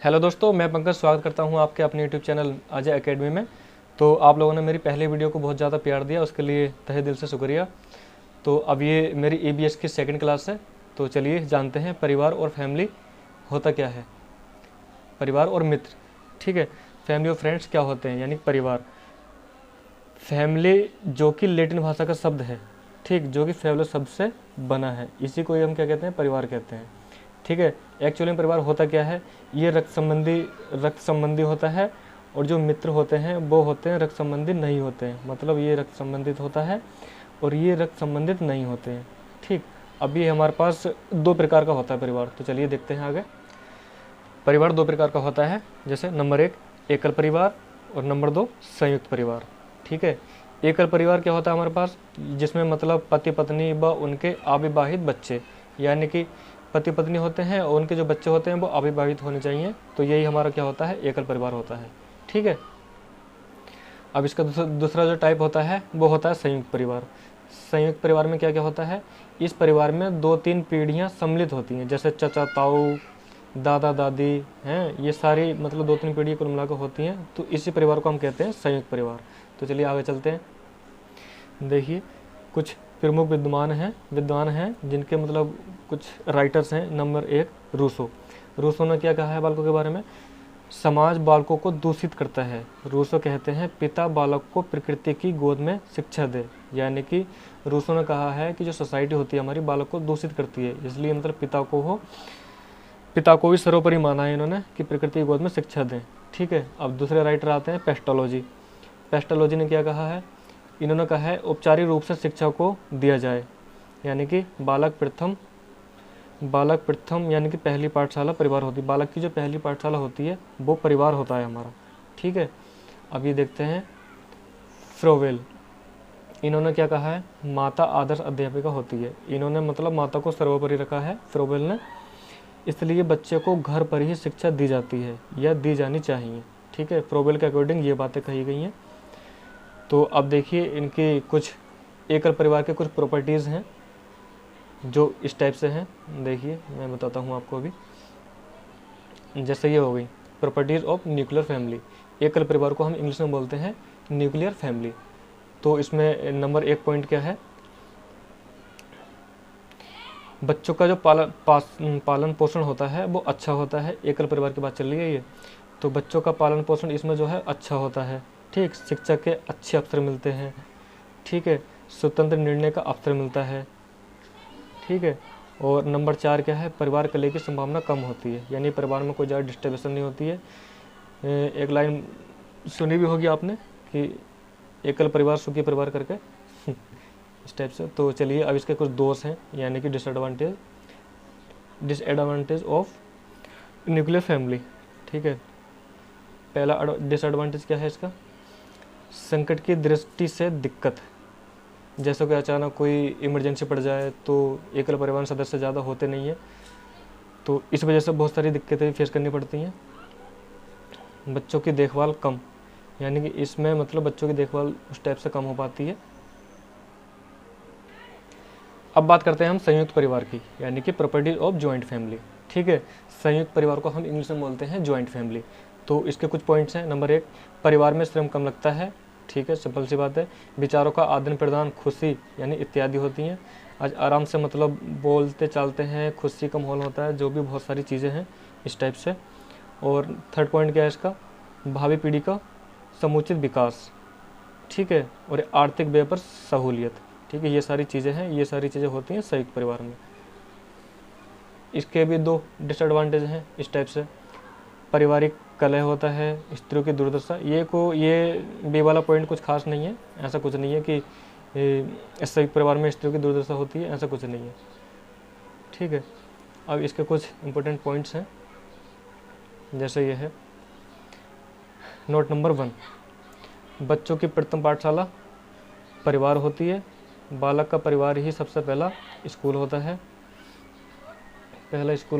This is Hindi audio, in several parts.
हेलो दोस्तों, मैं पंकज स्वागत करता हूं आपके अपने यूट्यूब चैनल अजय एकेडमी में। तो आप लोगों ने मेरी पहले वीडियो को बहुत ज़्यादा प्यार दिया, उसके लिए तहे दिल से शुक्रिया। तो अब ये मेरी ईबीएस की सेकंड क्लास है। तो चलिए जानते हैं परिवार और फैमिली होता क्या है। परिवार और मित्र, ठीक है। फैमिली और फ्रेंड्स क्या होते हैं, यानी परिवार। फैमिली जो कि लैटिन भाषा का शब्द है, ठीक, जो कि फैमिली शब्द से बना है, इसी को ही हम क्या कहते हैं, परिवार कहते हैं, ठीक है। एक्चुअली में परिवार होता क्या है, ये रक्त संबंधी होता है। और जो मित्र होते हैं वो होते हैं रक्त संबंधी नहीं होते हैं, मतलब ये रक्त संबंधित होता है और ये रक्त संबंधित नहीं होते हैं, ठीक। अभी हमारे पास दो प्रकार का होता है परिवार, तो चलिए देखते हैं आगे। परिवार दो प्रकार का होता है, जैसे नंबर एक एकल परिवार और नंबर दो संयुक्त परिवार, ठीक है। एकल परिवार क्या होता है हमारे पास, जिसमें मतलब पति पत्नी व उनके अविवाहित बच्चे, यानी कि पति पत्नी होते हैं और उनके जो बच्चे होते हैं वो अविवाहित होने चाहिए, तो यही हमारा क्या होता है, एकल परिवार होता है, ठीक है। अब इसका दूसरा जो टाइप होता है वो होता है संयुक्त परिवार। संयुक्त परिवार में क्या क्या होता है, इस परिवार में दो तीन पीढ़ियां सम्मिलित होती हैं, जैसे चचा ताऊ, दादा दादी हैं, ये सारी मतलब दो तीन पीढ़ी कुल मिलाकर होती हैं, तो इसी परिवार को हम कहते हैं संयुक्त परिवार। तो चलिए आगे चलते हैं। देखिए कुछ प्रमुख विद्वान हैं जिनके मतलब कुछ राइटर्स हैं। नंबर एक रूसो ने क्या कहा है बालकों के बारे में, समाज बालकों को दूषित करता है। रूसो कहते हैं पिता बालक को प्रकृति की गोद में शिक्षा दे, यानी कि रूसो ने कहा है कि जो सोसाइटी होती है हमारी बालक को दूषित करती है, इसलिए मतलब पिता को भी सर्वोपरि माना है इन्होंने कि प्रकृति की गोद में शिक्षा दें, ठीक है। अब दूसरे राइटर आते हैं पेस्टोलॉजी ने क्या कहा है, इन्होंने कहा है औपचारिक रूप से शिक्षा को दिया जाए, यानी कि बालक प्रथम यानी कि पहली पाठशाला परिवार होती है, बालक की जो पहली पाठशाला होती है वो परिवार होता है हमारा, ठीक है। अब ये देखते हैं फ्रोवेल, इन्होंने क्या कहा है, माता आदर्श अध्यापिका होती है, इन्होंने मतलब माता को सर्वोपरि रखा है फ्रोवेल ने, इसलिए बच्चे को घर पर ही शिक्षा दी जाती है या दी जानी चाहिए, ठीक है। फ्रोवेल के अकॉर्डिंग ये बातें कही गई हैं। तो अब देखिए इनकी कुछ एकल परिवार के कुछ प्रॉपर्टीज़ हैं जो इस टाइप से हैं। देखिए मैं बताता हूँ आपको अभी, जैसे ये हो गई प्रॉपर्टीज़ ऑफ न्यूक्लियर फैमिली। एकल परिवार को हम इंग्लिश में बोलते हैं न्यूक्लियर फैमिली। तो इसमें नंबर एक पॉइंट क्या है, बच्चों का जो पालन पोषण होता है वो अच्छा होता है। एकल परिवार की बात चल रही है ये, तो बच्चों का पालन पोषण इसमें जो है अच्छा होता है, ठीक। शिक्षा के अच्छे अवसर मिलते हैं, ठीक है। स्वतंत्र निर्णय का अवसर मिलता है, ठीक है। और नंबर चार क्या है, परिवार कलह की संभावना कम होती है, यानी परिवार में कोई ज़्यादा डिस्टर्बेंस नहीं होती है। एक लाइन सुनी भी होगी आपने कि एकल परिवार सुखी परिवार करके इस टाइप से। तो चलिए अब इसके कुछ दोष हैं, यानी कि डिसएडवांटेज ऑफ न्यूक्लियर फैमिली, ठीक है। पहला डिसएडवांटेज क्या है इसका, संकट की दृष्टि से दिक्कत, जैसे कि अचानक कोई इमरजेंसी पड़ जाए तो एकल परिवार सदस्य ज़्यादा होते नहीं हैं, तो इस वजह से बहुत सारी दिक्कतें फेस करनी पड़ती हैं। बच्चों की देखभाल कम, यानी कि इसमें मतलब बच्चों की देखभाल उस टाइप से कम हो पाती है। अब बात करते हैं हम संयुक्त परिवार की, यानी कि प्रॉपर्टीज ऑफ जॉइंट फैमिली, ठीक है। संयुक्त परिवार को हम इंग्लिश में बोलते हैं जॉइंट फैमिली। तो इसके कुछ पॉइंट्स हैं। नंबर एक, परिवार में श्रम कम लगता है, ठीक है, सिंपल सी बात है। विचारों का आदान प्रदान, खुशी यानी इत्यादि होती हैं। आज आराम से मतलब बोलते चालते हैं, खुशी का माहौल होता है, जो भी बहुत सारी चीज़ें हैं इस टाइप से। और थर्ड पॉइंट क्या है इसका, भावी पीढ़ी का समुचित विकास, ठीक है। और आर्थिक व्यय पर सहूलियत, ठीक है। ये सारी चीज़ें हैं, ये सारी चीज़ें होती हैं संयुक्त परिवार में। इसके भी दो डिसएडवांटेज हैं इस टाइप से, पारिवारिक कलह होता है, स्त्रियों की दुर्दशा। ये बी वाला पॉइंट कुछ खास नहीं है, ऐसा कुछ नहीं है कि इस संयुक्त परिवार में स्त्रियों की दुर्दशा होती है, ऐसा कुछ नहीं है, ठीक है। अब इसके कुछ इंपॉर्टेंट पॉइंट्स हैं, जैसे ये है नोट नंबर 1, बच्चों की प्रथम पाठशाला परिवार होती है। बालक का परिवार ही सबसे पहला स्कूल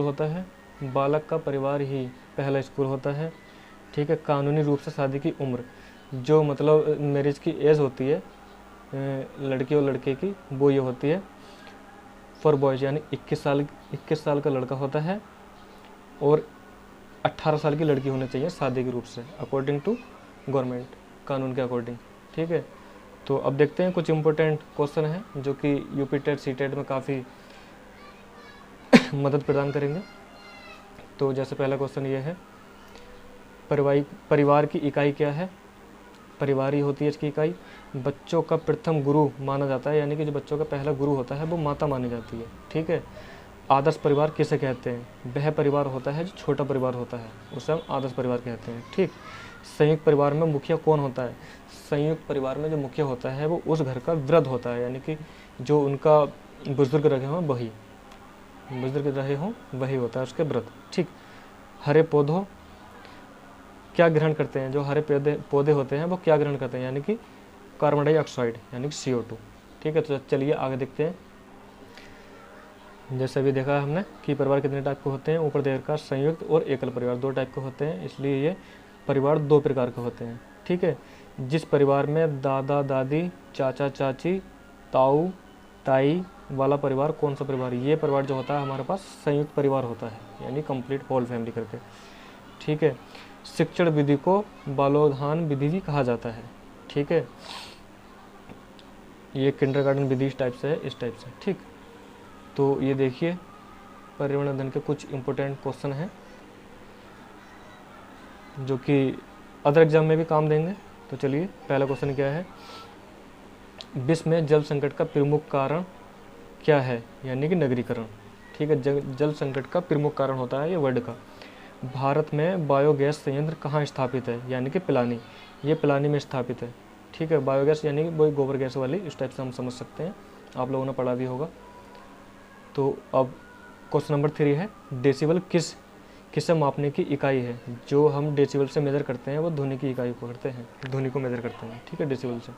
होता है, बालक का परिवार ही पहला स्कूल होता है, ठीक है। कानूनी रूप से शादी की उम्र, जो मतलब मैरिज की एज होती है लड़की और लड़के की, वो ये होती है फॉर बॉयज़, यानी 21 साल का लड़का होता है और 18 साल की लड़की होनी चाहिए शादी के रूप से, अकॉर्डिंग टू गवर्नमेंट, कानून के अकॉर्डिंग। ठीक है, तो अब देखते हैं कुछ इंपॉर्टेंट क्वेश्चन हैं जो कि यूपी टेट सी टेट में काफ़ी मदद प्रदान करेंगे। तो जैसे पहला क्वेश्चन ये है, परिवार की इकाई क्या है? परिवार ही होती है इसकी इकाई। बच्चों का प्रथम गुरु माना जाता है, यानी कि जो बच्चों का पहला गुरु होता है वो माता मानी जाती है। ठीक है, आदर्श परिवार किसे कहते हैं? वह परिवार होता है जो छोटा परिवार होता है, उसे हम आदर्श परिवार कहते हैं। ठीक, संयुक्त परिवार में मुखिया कौन होता है? संयुक्त परिवार में जो मुखिया होता है वो उस घर का वृद्ध होता है, यानी कि जो उनका बुजुर्ग रहे हों वही, बुजुर्ग रहे हों वही होता है उसके वृद्ध। ठीक, हरे पौधों क्या ग्रहण करते हैं? जो हरे पौधे होते हैं वो क्या ग्रहण करते हैं? यानी कि कार्बन डाइऑक्साइड, यानी कि CO2। ठीक है, तो चलिए आगे देखते हैं। जैसे अभी देखा हमने कि परिवार कितने टाइप के होते हैं, ऊपर देखा संयुक्त और एकल परिवार 2 टाइप के होते हैं, इसलिए ये परिवार 2 प्रकार के होते हैं। ठीक है, जिस परिवार में दादा दादी, चाचा चाची, ताऊ ताई वाला परिवार कौन सा परिवार? ये परिवार जो होता है हमारे पास संयुक्त परिवार होता है, यानी कंप्लीट होल फैमिली करके। ठीक है, शिक्षण विधि को बालोधान विधि भी कहा जाता है। ठीक है, ये किंडरगार्टन विधि इस टाइप से है, इस टाइप से। ठीक, तो ये देखिए पर्यावरण अध्ययन के कुछ इंपॉर्टेंट क्वेश्चन हैं जो कि अदर एग्जाम में भी काम देंगे। तो चलिए पहला क्वेश्चन क्या है, विश्व में जल संकट का प्रमुख कारण क्या है? यानी कि नगरीकरण। ठीक है, जल संकट का प्रमुख कारण होता है ये वर्ल्ड का। भारत में बायोगैस संयंत्र कहाँ स्थापित है? यानी कि पिलानी, ये पिलानी में स्थापित है। ठीक है, बायोगैस यानी कि वही गोबर गैस वाली, इस टाइप से हम समझ सकते हैं, आप लोगों ने पढ़ा भी होगा। तो अब क्वेश्चन नंबर 3 है, डेसिबल किसे मापने की इकाई है? जो हम डेसिबल से मेजर करते हैं वो ध्वनि की इकाई को करते हैं, ध्वनि को मेजर करते हैं। ठीक है, डेसिबल से।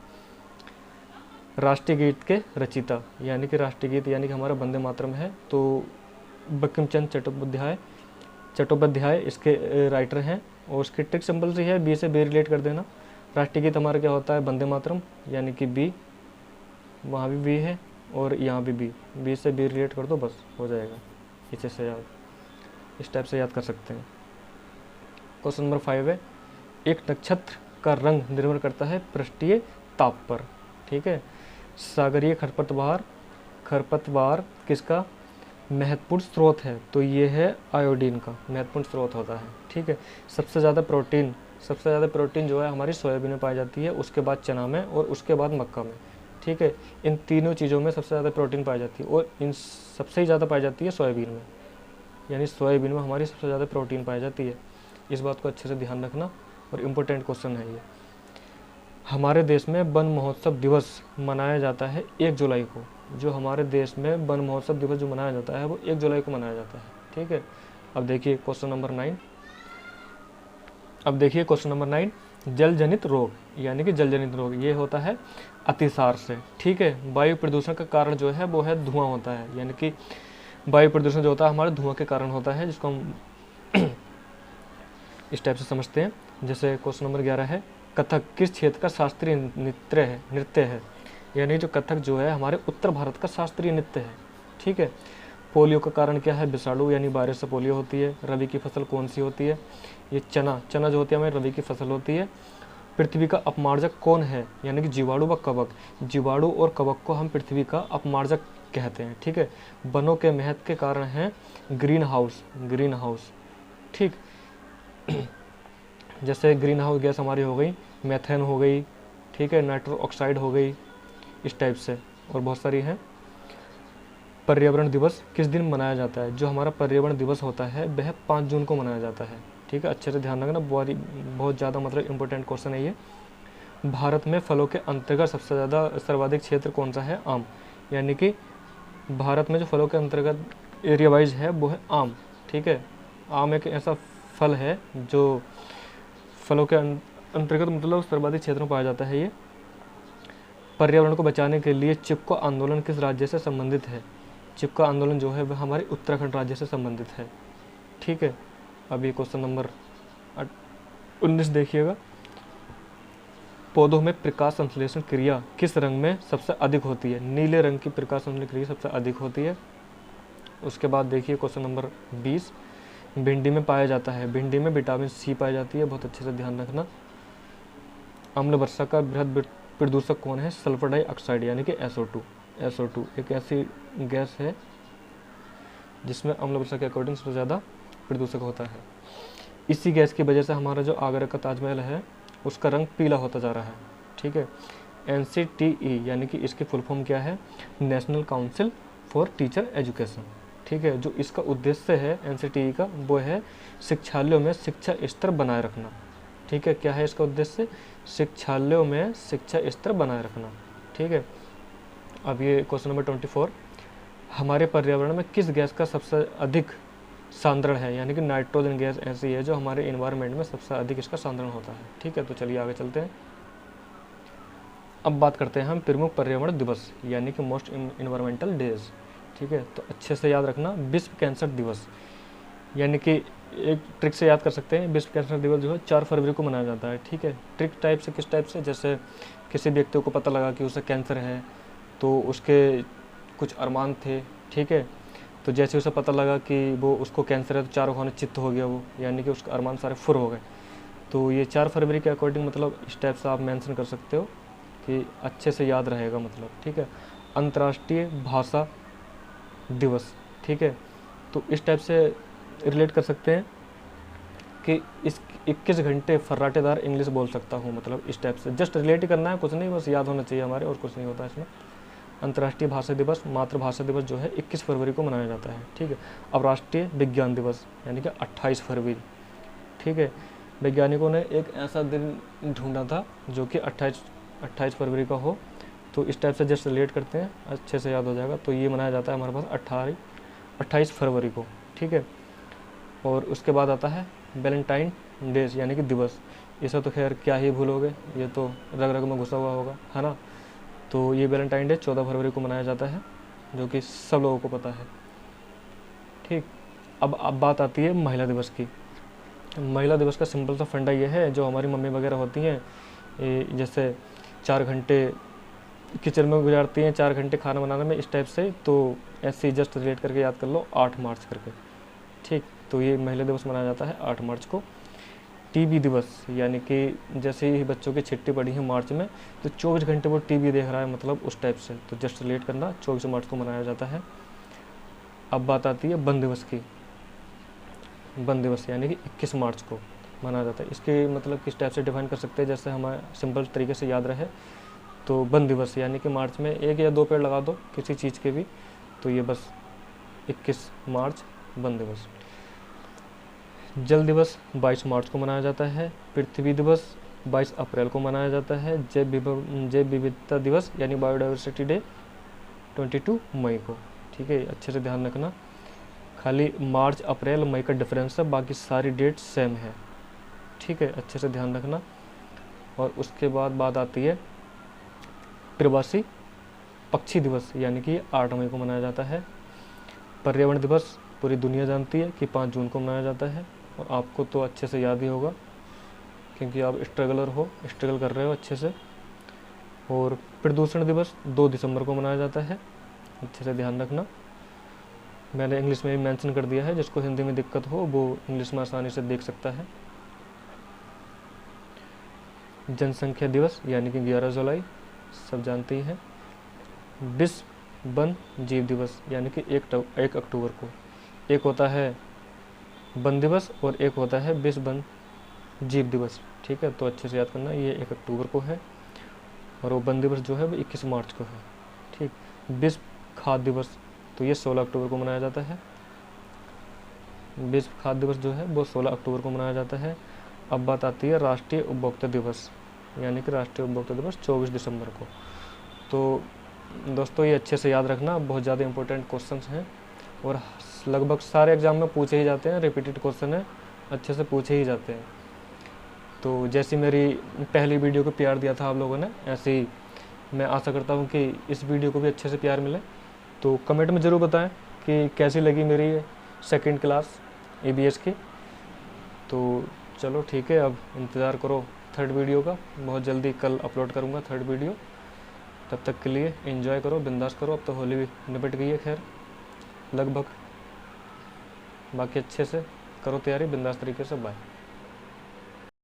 राष्ट्रीय गीत के रचयिता, यानी कि राष्ट्रीय गीत यानी कि हमारा वंदे मातरम है, तो बंकिम चंद्र चट्टोपाध्याय इसके राइटर हैं, और उसकी ट्रिक सिंपल सी है, बी से बी रिलेट कर देना। राष्ट्रीय गीत हमारा क्या होता है? वंदे मातरम, यानी कि बी, वहाँ भी बी है और यहाँ भी बी से बी रिलेट कर दो, बस हो जाएगा। इसे से याद, इस टाइप से याद कर सकते हैं। क्वेश्चन नंबर 5 है, एक नक्षत्र का रंग निर्भर करता है पृष्ठीय ताप पर। ठीक है, सागरीय खरपतवार किसका महत्वपूर्ण स्रोत है? तो ये है आयोडीन का महत्वपूर्ण स्रोत होता है। ठीक है, सबसे ज़्यादा प्रोटीन जो है हमारी सोयाबीन में पाई जाती है, उसके बाद चना में और उसके बाद मक्का में। ठीक है, इन तीनों चीज़ों में सबसे ज़्यादा प्रोटीन पाई जाती है, और इन सबसे ही ज़्यादा पाई जाती है सोयाबीन में, यानी सोयाबीन में हमारी सबसे ज़्यादा प्रोटीन पाई जाती है। इस बात को अच्छे से ध्यान रखना, और इम्पोर्टेंट क्वेश्चन है ये। हमारे देश में वन महोत्सव दिवस मनाया जाता है 1 जुलाई को। जो हमारे देश में वन महोत्सव दिवस जो मनाया जाता है वो 1 जुलाई को मनाया जाता है। ठीक है, अब देखिए क्वेश्चन नंबर 9। जल जनित रोग, यानी कि जल जनित रोग ये होता है अतिसार से। ठीक है, वायु प्रदूषण का कारण जो है वो है धुआं होता है, यानी कि वायु प्रदूषण जो होता है हमारे धुआं के कारण होता है, जिसको हम इस टाइप से समझते हैं। जैसे क्वेश्चन नंबर 11 है, कथक किस क्षेत्र का शास्त्रीय नृत्य है? यानी जो कथक जो है हमारे उत्तर भारत का शास्त्रीय नृत्य है। ठीक है, पोलियो का कारण क्या है? विषाणु, यानी वायरस से पोलियो होती है। रबी की फसल कौन सी होती है? ये चना जो होती है हमारी रबी की फसल होती है। पृथ्वी का अपमार्जक कौन है? यानी कि जीवाणु व कवक। जीवाणु और कवक को हम पृथ्वी का अपमार्जक कहते हैं। ठीक है, वनों के महत्व के कारण है ग्रीन हाउस। ठीक, जैसे ग्रीन हाउस गैस हमारी हो गई, मेथेन हो गई, ठीक है, नाइट्रो ऑक्साइड हो गई, इस टाइप से और बहुत सारी हैं। पर्यावरण दिवस किस दिन मनाया जाता है? जो हमारा पर्यावरण दिवस होता है वह 5 जून को मनाया जाता है। ठीक है, अच्छे से ध्यान रखना, बहुत ज़्यादा मतलब इम्पोर्टेंट क्वेश्चन है ये। भारत में फलों के अंतर्गत सबसे ज़्यादा सर्वाधिक क्षेत्र कौन सा है? आम, यानी कि भारत में जो फलों के अंतर्गत एरिया वाइज है वो है आम। ठीक है, आम एक ऐसा फल है जो फलों के अंतर्गत मतलब सर्वाधिक क्षेत्र में पाया जाता है ये। पर्यावरण को बचाने के लिए चिपको आंदोलन किस राज्य से संबंधित है? चिपको आंदोलन जो है वह हमारे उत्तराखंड राज्य से संबंधित है। ठीक है, अभी क्वेश्चन नंबर 19 देखिएगा, पौधों में प्रकाश संश्लेषण क्रिया किस रंग में सबसे अधिक होती है? नीले रंग की प्रकाश संश्लेषण क्रिया सबसे अधिक होती है। उसके बाद देखिए क्वेश्चन नंबर 20, भिंडी में पाया जाता है। भिंडी में विटामिन सी पाई जाती है, बहुत अच्छे से ध्यान रखना। अम्ल वर्षा का बृहद प्रदूषक कौन है? सल्फर डाइऑक्साइड यानी कि SO2। SO2 एक ऐसी गैस है जिसमें अम्ल वर्षा के अकॉर्डिंग सबसे ज़्यादा प्रदूषक होता है। इसी गैस की वजह से हमारा जो आगरा का ताजमहल है उसका रंग पीला होता जा रहा है। ठीक है। NCTE यानी कि इसकी फुल फॉर्म क्या है? National council for teacher education. ठीक है। जो इसका उद्देश्य है NCTE का, वो है शिक्षालयों में शिक्षा स्तर बनाए रखना। ठीक है। क्या है इसका उद्देश्य? शिक्षालयों में शिक्षा स्तर बनाए रखना। ठीक है। अब ये क्वेश्चन नंबर 24, हमारे पर्यावरण में किस गैस का सबसे अधिक सांद्रण है? यानी कि नाइट्रोजन गैस ऐसी है जो हमारे इन्वायरमेंट में सबसे अधिक इसका सांद्रण होता है। ठीक है। तो चलिए आगे चलते हैं। अब बात करते हैं हम प्रमुख पर्यावरण दिवस यानी कि मोस्ट इन्वायरमेंटल डेज। ठीक है। तो अच्छे से याद रखना, विश्व कैंसर दिवस, यानी कि एक ट्रिक से याद कर सकते हैं। विश्व कैंसर दिवस जो है 4 फरवरी को मनाया जाता है। ठीक है। ट्रिक टाइप से किस टाइप से? जैसे किसी व्यक्ति को पता लगा कि उसे कैंसर है तो उसके कुछ अरमान थे। ठीक है। तो जैसे उसे पता लगा कि वो उसको कैंसर है तो चारों खाने चित्त हो गया वो, यानी कि उसके अरमान सारे फुर हो गए। तो ये 4 फरवरी के अकॉर्डिंग मतलब इस टाइप से आप मेंशन कर सकते हो कि अच्छे से याद रहेगा मतलब। ठीक है। अंतर्राष्ट्रीय भाषा दिवस। ठीक है। तो इस टाइप से रिलेट कर सकते हैं कि इस 21 घंटे फर्राटेदार इंग्लिश बोल सकता हूँ, मतलब इस टाइप से जस्ट रिलेट ही करना है, कुछ नहीं, बस याद होना चाहिए हमारे, और कुछ नहीं होता इसमें। अंतर्राष्ट्रीय भाषा दिवस, मातृभाषा दिवस जो है 21 फरवरी को मनाया जाता है। ठीक है। अब राष्ट्रीय विज्ञान दिवस यानी कि 28 फरवरी। ठीक है। वैज्ञानिकों ने एक ऐसा दिन ढूंढा था जो कि 28 फरवरी का हो, तो इस टाइप से जस्ट रिलेट करते हैं, अच्छे से याद हो जाएगा। तो ये मनाया जाता है हमारे पास 28 फरवरी को। ठीक है। और उसके बाद आता है वैलेंटाइन डेज यानी कि दिवस। इसे तो खैर क्या ही भूलोगे, ये तो रग रग में घुसा हुआ होगा, है ना। तो ये वैलेंटाइन डे 14 फरवरी को मनाया जाता है, जो कि सब लोगों को पता है। ठीक। अब बात आती है महिला दिवस की। महिला दिवस का सिंपल सा फंडा ये है, जो हमारी मम्मी वगैरह होती हैं, जैसे 4 घंटे किचन में गुजारती हैं, 4 घंटे खाना बनाने में, इस टाइप से, तो ऐसे जस्ट रिलेट करके याद कर लो 8 मार्च करके। ठीक। तो ये महिला दिवस मनाया जाता है 8 मार्च को। टीवी दिवस यानी कि जैसे ही बच्चों की छुट्टी पड़ी है मार्च में, तो 24 घंटे वो टीवी देख रहा है, मतलब उस टाइप से, तो जस्ट रिलेट करना, 24 मार्च को मनाया जाता है। अब बात आती है वन दिवस की। वन दिवस यानी कि 21 मार्च को मनाया जाता है। इसके मतलब किस टाइप से डिफाइन कर सकते हैं, जैसे हमें सिंपल तरीके से याद रहे, तो वन दिवस यानी कि मार्च में 1 या 2 पेड़ लगा दो किसी चीज़ के भी, तो ये बस 21 मार्च वन दिवस। जल दिवस 22 मार्च को मनाया जाता है। पृथ्वी दिवस 22 अप्रैल को मनाया जाता है। जैव विविधता दिवस यानी बायोडाइवर्सिटी डे 22 मई को। ठीक है। अच्छे से ध्यान रखना, खाली मार्च अप्रैल मई का डिफरेंस है, बाकी सारी डेट सेम है। ठीक है। अच्छे से ध्यान रखना। और उसके बाद बात आती है प्रवासी पक्षी दिवस यानी कि 8 मई को मनाया जाता है। पर्यावरण दिवस पूरी दुनिया जानती है कि 5 जून को मनाया जाता है, और आपको तो अच्छे से याद ही होगा क्योंकि आप स्ट्रगल कर रहे हो अच्छे से। और प्रदूषण दिवस 2 दिसंबर को मनाया जाता है, अच्छे से ध्यान रखना। मैंने इंग्लिश में भी मेंशन कर दिया है, जिसको हिंदी में दिक्कत हो वो इंग्लिश में आसानी से देख सकता है। जनसंख्या दिवस यानी कि 11 जुलाई, सब जानते ही हैं। विश्व वन जीव दिवस यानी कि 1 अक्टूबर को। एक होता है वन दिवस और एक होता है विश्व वन जीव दिवस। ठीक है। तो अच्छे से याद करना, ये 1 अक्टूबर को है, और वो वन दिवस जो है वो 21 मार्च को है। ठीक। विश्व खाद्य दिवस, तो ये 16 अक्टूबर को मनाया जाता है। विश्व खाद्य दिवस जो है वो 16 अक्टूबर को मनाया जाता है। अब बात आती है राष्ट्रीय उपभोक्ता दिवस यानी कि राष्ट्रीय उपभोक्ता दिवस 24 दिसंबर को। तो दोस्तों ये अच्छे से याद रखना, बहुत ज़्यादा इंपॉर्टेंट क्वेश्चंस हैं और लगभग सारे एग्जाम में पूछे ही जाते हैं, रिपीटेड क्वेश्चन है, अच्छे से पूछे ही जाते हैं। तो जैसी मेरी पहली वीडियो को प्यार दिया था आप लोगों ने, ऐसे ही मैं आशा करता हूँ कि इस वीडियो को भी अच्छे से प्यार मिले। तो कमेंट में ज़रूर बताएं कि कैसी लगी मेरी सेकंड क्लास EVS की। तो चलो ठीक है, अब इंतज़ार करो थर्ड वीडियो का, बहुत जल्दी कल अपलोड करूँगा थर्ड वीडियो। तब तक के लिए एंजॉय करो, बिंदास करो। अब तो होली भी निपट गई है खैर लगभग, बाकी अच्छे से करो तैयारी बिंदास तरीके से। बाय।